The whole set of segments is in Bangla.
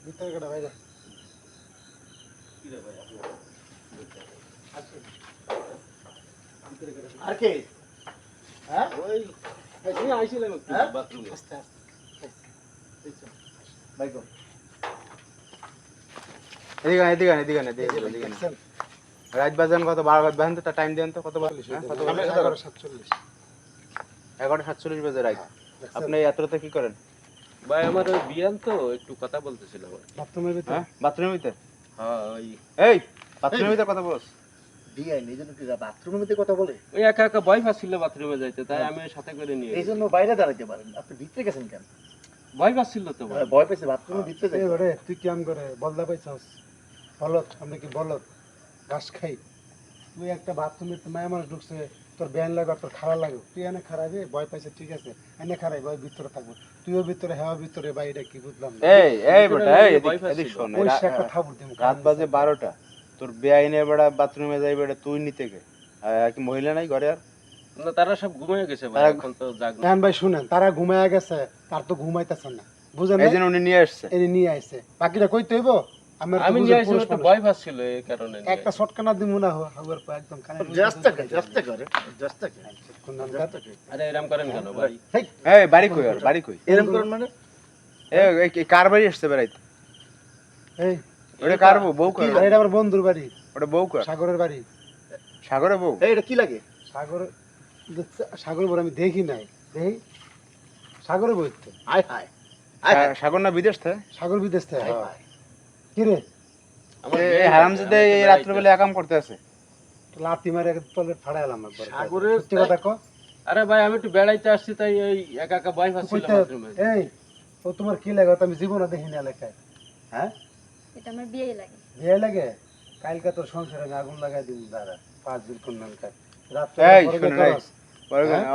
ভিতরে কাটা বাইরে আর কে? হ্যাঁ ওই এসে আইছিলাম একটু হ্যাঁ? বাথরুমে আস্তে আস্তে ভাই গো এদিকে রাত বাজান কত 12 বাজেন তো টাইম দেন তো কত বাজে কত বাজে 11:47 11:47 বাজে রাত আপনি এতটা কি করেন ভাই আমার ওই বিয়ান তো একটু কথা বলতেছিলাম আর কি। বাথরুমের ভিতরে হ্যাঁ বাথরুমের ভিতরে হ্যাঁ ওই এই বাথরুমের ভিতরে কথা বলছ বিয়ে নেই জন্য কি বাথরুমের মধ্যে কথা বলে ওই একা একা ভয় পাচ্ছিল বাথরুমে যাইতে তাই আমি ওর সাথে করে নিয়ে এই জন্য বাইরে দাঁড়াইতে পারেন আপনি ভিতরে গেছেন কেন ভয় পাচ্ছিল তো ভাই ভয় পেয়েছে বাথরুমের ভিতরে যাই এবারে তুই কেমন করে বলদা পাইছস বলত আমরা কি বলত ঘাস খাই তুই একটা বাথরুমে মায়া মানুষ ঢুকছে তোর ব্যান লাগে তোর খারাপ লাগে তুই এনে খারাপে ভয় পাইছে ঠিক আছে এনে খারাপ ভয় ভিতরে থাকবো তুইও ভিতরে হেওয়া ভিতরে বাইরে কি বুঝলাম না এই বেটা এই এদিক শোন ওই সে একটা থাবুর দিম রাত বাজে 12টা তোর বেআইনে বেড়া বাথরুমে যাই বেড়া তুই নিতে গে আর কি মহিলা নাই ঘরে আর না তারা সব ঘুমিয়ে গেছে ভাই তারা- এখন তো জাগনা এখন ভাই শুনেন তারা ঘুমায় গেছে তার তো ঘুমাইতেছে না বুঝেন এই জন্য উনি নিয়ে আসছে এনে নিয়ে আইছে বাকিটা কইতে হইব আমি নিয়ে আসি একটু ভয় পাচ্ছিল এই কারণে নিয়ে একটা শটকানা দিব না হাওয়ার পর একদম কানে জাস্তা করে জাস্তা করে আরে এরকম করেন কেন ভাই এই বাড়ি কই আর বাড়ি কই এরকম করেন মানে এই কার বাড়ি আসছে বেড়াইতে এই ওটা কার বউ কর এটা আমার বন্ধুর বাড়ি ওটা বউ কর সাগরের বাড়ি সাগরে বউ এই এটা কি লাগে সাগর সাগর বড় আমি দেখি নাই দেখি সাগরে বইতে হায় হায় সাগর না বিদেশ থেকে সাগর বিদেশ থেকে হায় হায় কি রে আমার এই হারামজাদা এই রাত্রিবেলা একাম করতে আছে লাতি মারে তলে ফাড়াইলাম একবার সাগরের সত্যি কথা কো আরে ভাই আমি একটু বেড়াইতে আসছি তাই এই একা একা ভয় পাচ্ছিল কইতে বাথরুমে এই ও তোমার কি লাগে তো আমি জীবনে দেখি না এলাকায় হ্যাঁ এটা আমার বিয়েই লাগে বিয়ে লাগে কালকে তোর সংসারে আমি আগুন লাগাই দিন দাঁড়া 5 দিন কোন নাম কাজ রাত্রে এই পরে শুনুন করস।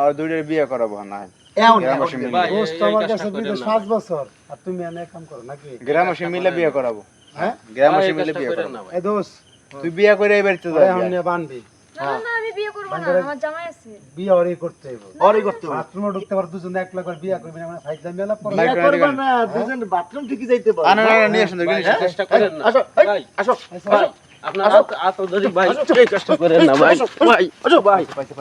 আর দুইটার বিয়ে করাবো না এমন গ্রামবাসী মিলে ভাই, দোস্ত এই আমার কাজটা কাছে করেন বিদেশ না 5 বছর আর তুমি এনে কাম করো নাকি গ্রামবাসী মিলে বিয়ে করাবো হ্যাঁ গ্রামবাসী এই মিলে কাজটা বিয়ে করেন করাবো না ভাই এই দোস্ত তুই বিয়ে করে এই বাড়িতে ওরে যাবি আমনে বানবি না না আমি বিয়ে করব না বান্ধবী- আমার জামাই আছে বিয়ে ওরই করতে হইব অরই করতে হবে বাথরুমে ঢুকতে পার দুজন এক লাখ করে বিয়ে করবি না মানে ফাইজলা মেলা পড়া ভাই, বিয়ে করবে না দুজন বাথরুম ঠিকই যাইতে পারবে না নিয়ে আসুন ভাই, এই কাজটা করেন না আসো ভাই আসো ভাই আপনার হাত ধরি ভাই এই কাজটা করেন না ভাই ভাই আসো ভাই পাইছে